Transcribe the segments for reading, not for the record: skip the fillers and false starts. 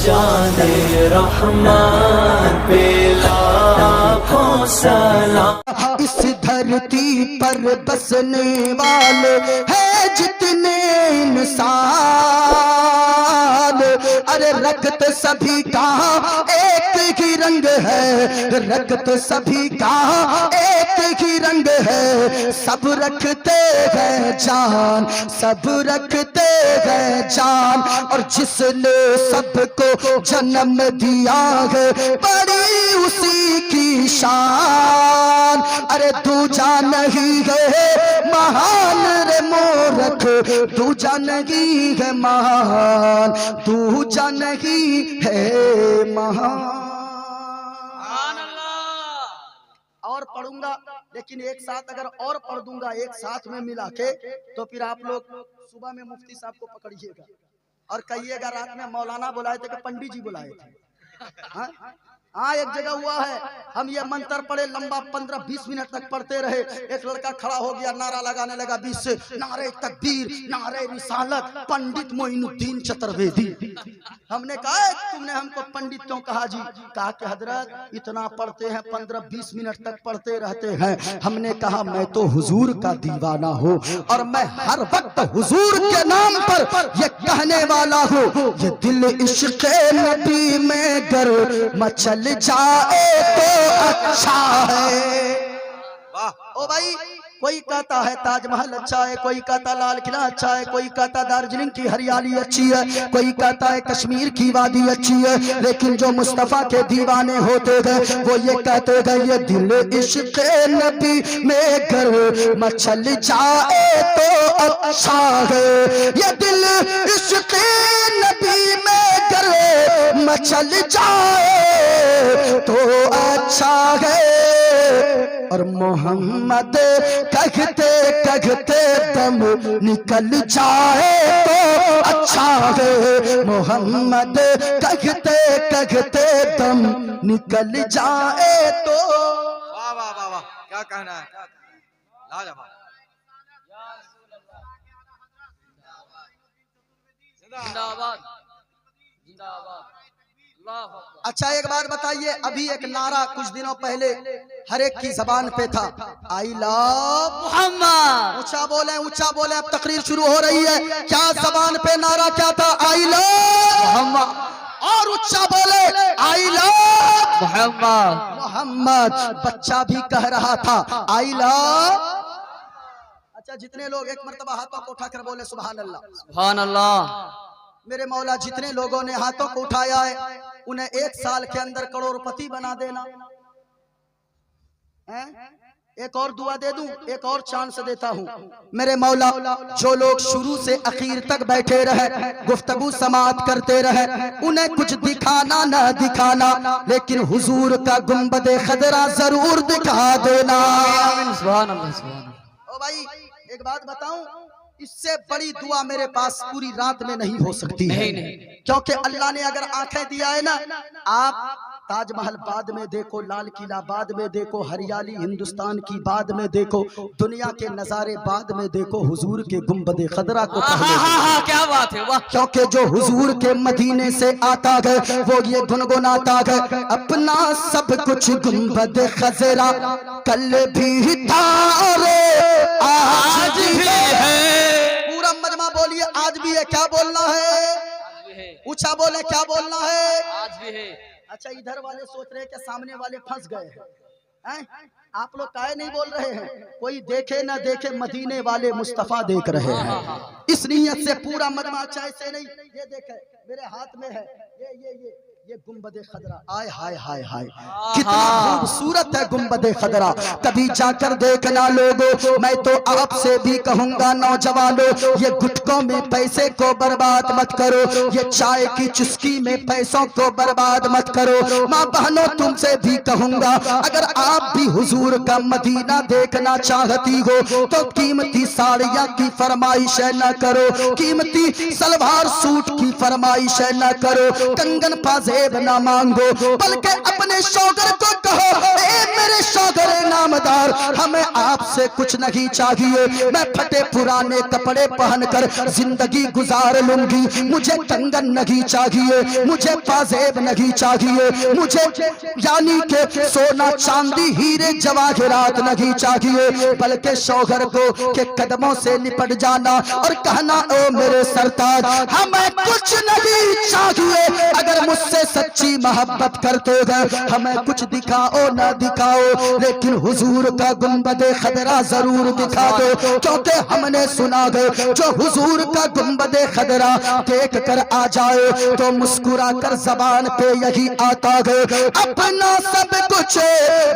जाने रहमान पे लाखों सलाम। इस धरती पर बसने वाले हैं जितने इंसान, अरे रक्त सभी का एक ही रंग है, रक्त सभी का एक ही रंग है। सब रखते हैं जान, सब रखते हैं जान, और जिसने सबको जन्म दिया है बड़ी उसी की शान। अरे दूजा नहीं है महान रे मूर्ख, दूजा नहीं है महान, दूजा नहीं है महान। और पढ़ूंगा, लेकिन एक साथ अगर और पढ़ दूंगा एक साथ में मिला के, तो फिर आप लोग सुबह में मुफ्ती साहब को पकड़िएगा और कहिएगा रात में मौलाना बुलाए थे कि पंडित जी बुलाए थे। हाँ, एक जगह हुआ है, हम ये मंत्र पढ़े लंबा 15-20 मिनट तक पढ़ते रहे। एक लड़का खड़ा हो गया, नारा लगाने लगा बीच से, नारे तकबीर, नारे रिसालत, पंडित मोइनुद्दीन चतुर्वेदी। हमने कहा तुमने हमको पंडित क्यों कहा जी? कहा कि हजरत इतना पढ़ते हैं, 15-20 मिनट तक पढ़ते रहते हैं। हमने कहा मैं तो हुजूर का दीवाना हूँ और मैं हर वक्त हुजूर के नाम पर ये कहने वाला हूँ, ये दिल इश्क़ नबी में गर मचल जाए तो अच्छा है। ओ भाई, कोई कहता है ताजमहल अच्छा है, कोई कहता लाल किला अच्छा है, कोई कहता दार्जिलिंग की हरियाली अच्छी है, कोई कहता है कश्मीर की वादी अच्छी है, लेकिन जो मुस्तफा के दीवाने होते गए वो ये कहते गए ये दिल इश्क़ नबी में गर मचल जाए तो अच्छा है, ये दिल इश्क़ नबी में गर मचल जाए तो अच्छा है। और मोहम्मद कहते कहते दम निकल जाए तो अच्छा है, मोहम्मद कहते कहते दम निकल जाए तो। वाह वाह वाह वाह, क्या कहना है, लाजवाब। जिंदाबाद जिंदाबाद। अच्छा एक बात बताइए, अभी एक नारा कुछ दिनों पहले हर एक की जबान पे था, आई लव मोहम्मद। ऊंचा बोले ऊंचा बोले, अब तकरीर शुरू हो रही है। क्या जबान पे नारा क्या था? I love Mohammad. और ऊंचा बोले आई लव मोहम्मद। मोहम्मद बच्चा भी कह रहा था आई लव। अच्छा जितने लोग एक मर्तबा हाथों को उठाकर बोले सुभान अल्लाह। सुभान अल्लाह। मेरे मौला जितने लोगों ने हाथों को उठाया है उन्हें 1 साल के अंदर करोड़पति बना देना है? एक और दुआ दे दूं, एक और चांस देता हूं। मेरे मौला जो लोग शुरू से आखिर तक बैठे रहे, गुफ्तगू समाअत करते रहे, उन्हें कुछ दिखाना ना दिखाना, लेकिन हुजूर का गुंबदे खदरा जरूर दिखा देना। सुभान अल्लाह सुभान अल्लाह। ओ भाई एक बात बताऊं, इससे बड़ी दुआ मेरे पास पूरी रात में नहीं हो सकती है। क्योंकि अल्लाह ने अगर आंखें दिया है ना, आप ताजमहल बाद में देखो, लाल किला बाद में देखो, हरियाली हिंदुस्तान की बाद में देखो, दुनिया के नजारे बाद में देखो, हुजूर के गुंबदे खदरा को पहले। क्या बात है, वाह। क्योंकि जो हुजूर के मदीने से आता है वो ये गुनगुनाता है, अपना सब कुछ गुंबदे खजरा कल भी था और आज भी है। पूरा मजमा बोलिए आज भी है। क्या बोलना है? ऊंचा बोले क्या बोलना है? आज भी है। अच्छा इधर वाले सोच रहे हैं कि सामने वाले फंस गए हैं। आप लोग काहे नहीं बोल रहे हैं? कोई देखे ना देखे, मदीने वाले मुस्तफा देख रहे हैं। इस नीयत से पूरा मजमा अच्छा ऐसे नहीं, ये देखे मेरे हाथ में है ये गुंबदे खदरा। आय हाय हाय हाय, कितना खूबसूरत है गुंबदे खदरा। कभी जाकर देखना लोगों, मैं तो आपसे भी कहूंगा नौजवानों, ये गुटकों में पैसे को बर्बाद मत करो, ये चाय की चुस्की में पैसों को बर्बाद मत करो। माँ बहनों तुमसे भी कहूंगा, अगर आप भी हुजूर का मदीना देखना चाहती हो तो कीमती साड़ियाँ की फरमाइश न करो, कीमती सलवार सूट की फरमाइश न करो, कंगन पाजेब न मांगो, बल्कि अपने शौहर को कहो, ए मेरे शौहर नामदार, हमें आपसे कुछ नहीं चाहिए, मैं फटे पुराने कपड़े पहनकर जिंदगी गुजार लूंगी, मुझे कंगन नहीं चाहिए, मुझे पाजेब नहीं चाहिए, मुझे यानी के सोना चांदी हीरे जवाहरात नहीं चाहिए, बल्कि शौहर को के कदमों से लिपट जाना और कहना, ओ मेरे सरताज, हमें कुछ नहीं चाहिए, अगर मुझसे सच्ची मोहब्बत करते हैं हमें कुछ दिखाओ ना दिखाओ, लेकिन हुजूर का गुंबदे खदरा जरूर दिखा दो, क्योंकि हमने सुना है जो हुजूर का गुंबदे खदरा देख कर आ जाए तो मुस्कुरा कर जबान पे यही आता है, अपना सब कुछ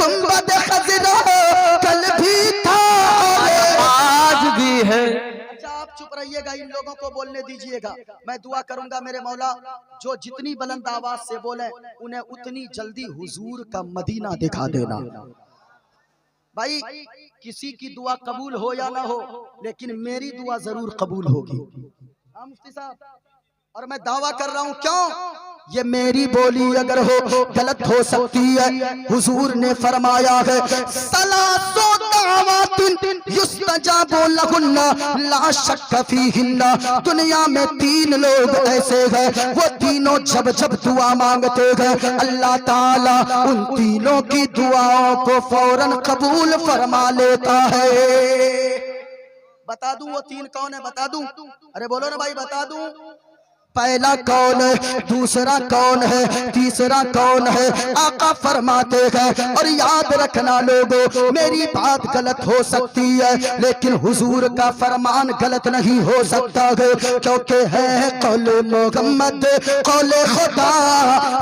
गुंबदे खदरा कल भी था आज भी है। अच्छा आप चुप रहिएगा, इन लोगों को बोलने दीजिएगा। मैं दुआ करूंगा मेरे मौला जो जितनी बुलंद आवाज से बोले उन्हें उतनी जल्दी हुजूर का मदीना दिखा देना। भाई किसी की दुआ कबूल हो या ना हो, लेकिन मेरी दुआ जरूर कबूल होगी। हाँ मुफ्ती साहब, और मैं दावा कर रहा हूं, क्यों ये मेरी बोली अगर हो गलत हो सकती है। हुजूर ने फरमाया है, सलासो दावातिन युस्तजाबु लहुन्ना ला शक्क फीहिन्ना, दुनिया में 3 लोग ऐसे हैं, वो तीनों जब जब दुआ मांगते हैं अल्लाह ताला उन तीनों की दुआओं को फौरन कबूल फरमा लेता है। बता दूं वो 3 कौन है? बता दूं? अरे बोलो ना भाई, बता दूं? पहला कौन है, दूसरा कौन है, तीसरा कौन है? आका फरमाते हैं, और याद रखना लोगों, मेरी बात गलत हो सकती है लेकिन हुजूर का फरमान गलत नहीं हो सकता है, क्योंकि है कौले मोहम्मद कौले खुदा,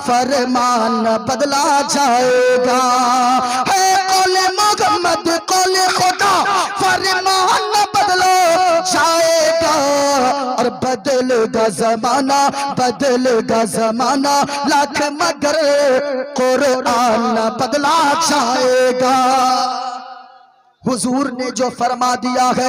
फरमान बदला जाएगा। है कौले मोहम्मद कौले खुदा, फरमान बदला जाएगा, और बदलेगा जमाना, बदलेगा जमाना, लाख मगर कुरान बदला जाएगा। हुजूर ने जो फरमा दिया है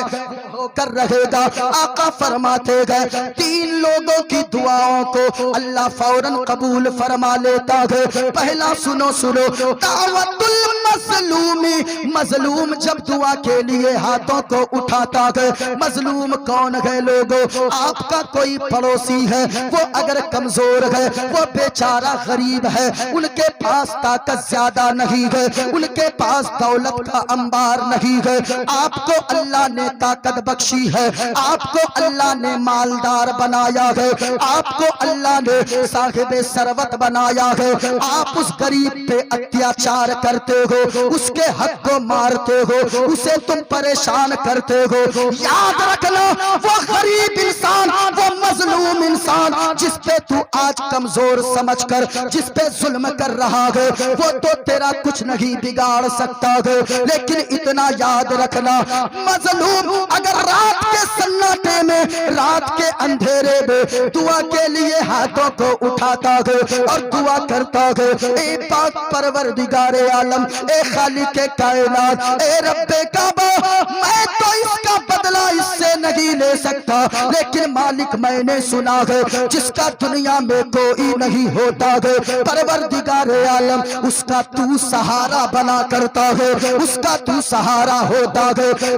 होकर रहेगा। आका फरमाते गए 3 लोगों की दुआओं को अल्लाह फौरन कबूल फरमा लेता है। पहला सुनो सुनो, दावतुल मजलूमी, मजलूम जब दुआ के लिए हाथों को उठाता है। मजलूम कौन है लोगों? आपका कोई पड़ोसी है, वो अगर कमजोर है, वो बेचारा गरीब है, उनके पास ताकत ज्यादा नहीं है, उनके पास दौलत का अंबार नहीं है, आपको अल्लाह ने ताकत बख्शी है, आपको अल्लाह ने मालदार बनाया है, आपको अल्लाह ने साहिब सरवत बनाया है, आप उस गरीब पे अत्याचार करते हो, उसके हक को मारते हो, उसे तुम परेशान करते हो। याद रखना वो गरीब इंसान, वो मजलूम इंसान जिस पे तू आज कमजोर समझकर जिस पे जुल्म कर रहा है, वो तो तेरा कुछ नहीं बिगाड़ सकता है, लेकिन इतना याद रखना, मजलूम अगर रात के सन्नाटे में, रात के अंधेरे में दुआ के लिए हाथों को उठाता है और दुआ करता है, ए पाक परवरदिगारे आलम, ए खालिक के कायनात, ए रब्बे काबा, मैं तो इसका बदला इससे नहीं ले सकता, लेकिन मालिक मैंने सुना है जिसका दुनिया में कोई नहीं होता है, परवरदिगारे आलम उसका तू सहारा बना करता है, उसका तू सहारा होता है। ए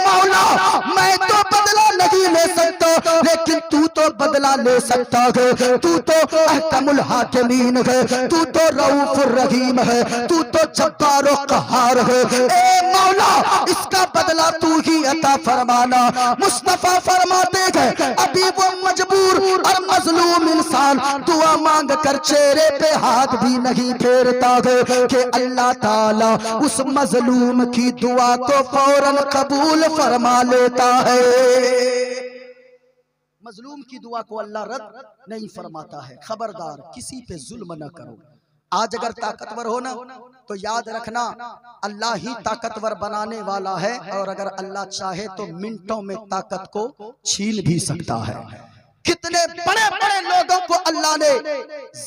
मौला, मैं तो बदला नहीं ले सकता, लेकिन तू तो बदला ले सकता है, तू तो अहकमुल हाकिमीन है, तू तो रऊफुर रहीम है, तू तो जब्बार और कहार है। ए मौला, इसका बदला तू ही अता फरमाना। मुस्तफा फरमाते हैं, अभी वो मजबूर और मजलूम इंसान दुआ मांग कर चेहरे पे हाथ भी नहीं फेरता है कि अल्लाह ताला उस मजलूम की दुआ को फौरन कबूल फरमा लेता है। मजलूम की दुआ को अल्लाह रद्द नहीं फरमाता है। खबरदार, किसी पे जुल्म न करो। आज अगर ताकतवर हो ना तो याद रखना अल्लाह ही ताकतवर बनाने वाला है, और अगर अल्लाह चाहे तो मिनटों में ताकत को छीन भी सकता है। कितने बड़े बड़े लोगों को अल्लाह ने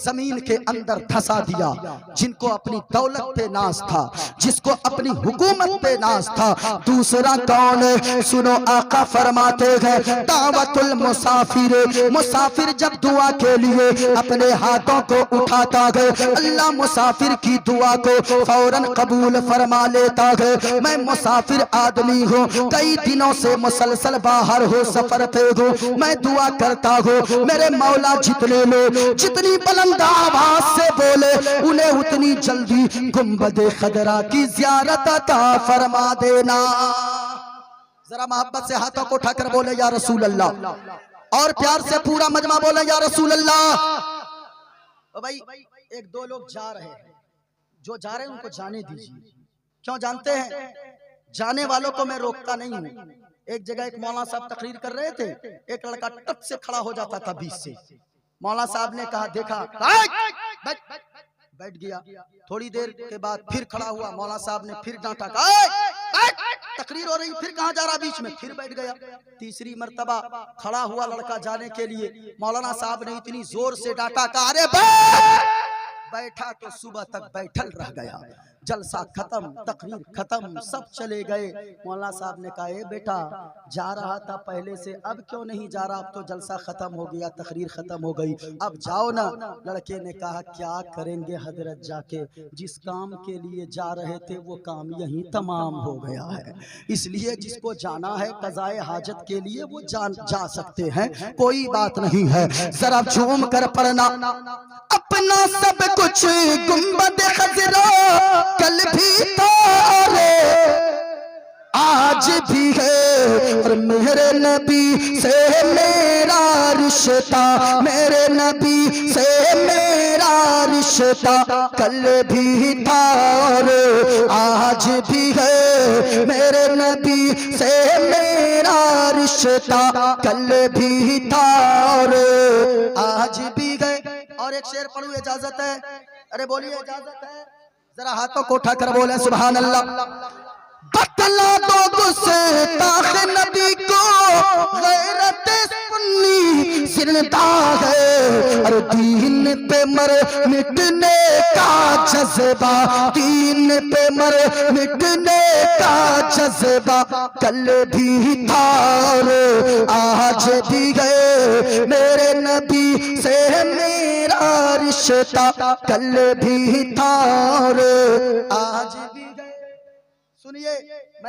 जमीन के अंदर धंसा दिया, जिनको अपनी दौलत पे नाज था, जिसको अपनी हुकूमत पे नाज था। दूसरा कौन है? सुनो आका फरमाते हैं दावतुल मुसाफिर, मुसाफिर जब दुआ के लिए अपने हाथों को उठाता है, अल्लाह मुसाफिर की दुआ को फौरन कबूल फरमा लेता है। मैं मुसाफिर आदमी हूँ, कई दिनों से मुसलसल बाहर हो, सफर पे हूँ, मैं दुआ करता हूँ मेरे मौला जितने लोग जितनी बुलंद आवाज से बोले उन्हें उतनी जल्दी गुंबद खदरा की ज़ियारत अता फरमा देना। जरा मोहब्बत से हाथों को उठाकर बोले या रसूल अल्लाह, और प्यार से पूरा मजमा बोले या रसूल अल्लाह। तो भाई एक दो लोग जा रहे हैं, जो जा रहे हैं उनको जाने दीजिए। क्यों? जानते हैं जाने वालों को मैं रोकता नहीं हूँ। एक जगह एक मौलाना साहब तकरीर कर रहे थे, एक लड़का टप से खड़ा हो जाता था बीच से। मौलाना साहब ने कहा, देखा, बैठ गया। थोड़ी देर के बाद फिर खड़ा हुआ, मौलाना साहब ने फिर डांटा, तकरीर हो रही, फिर कहाँ जा रहा बीच में, फिर बैठ गया। तीसरी मर्तबा खड़ा हुआ लड़का जाने के लिए, मौलाना साहब ने इतनी जोर से डांटा, अरे बैठा तो सुबह तक बैठल रह गया। जलसा खत्म, तकरीर खत्म, सब चले गए। मौलाना साहब ने कहा, ए बेटा, जा रहा था पहले से, अब क्यों नहीं जा रहा? अब तो जलसा खत्म हो गया, तकरीर खत्म हो गई, अब जाओ ना। लड़के ने कहा, क्या करेंगे हजरत जाके, जिस काम के लिए जा रहे थे वो काम यहीं तमाम हो गया है, इसलिए जिसको जाना है कज़ाए हाजत के लिए वो जा सकते हैं, कोई बात नहीं है। जरा झूम कर पढ़ना, अपना सब कुछ गुंबद खजरा कल भी था रे आज भी है, और मेरे नबी से मेरा रिश्ता, मेरे नबी से मेरा रिश्ता कल भी था और आज भी है, मेरे नबी से मेरा रिश्ता कल भी था और आज भी है। और एक शेर पढ़ूं, इजाजत है? अरे बोलिए इजाजत है? जरा हाथों को उठाकर बोले सुभान अल्लाह। बतला दो गुस्ताख नबी को गैरत सुन्नी जिंदा है, और दीन पे मर मिटने का जज्बा, दीन पे मर मिटने का जज्बा कल भी था और आज भी है, मेरे नबी से मेरा रिश्ता कल भी था और आज भी है। सुनिए, मैं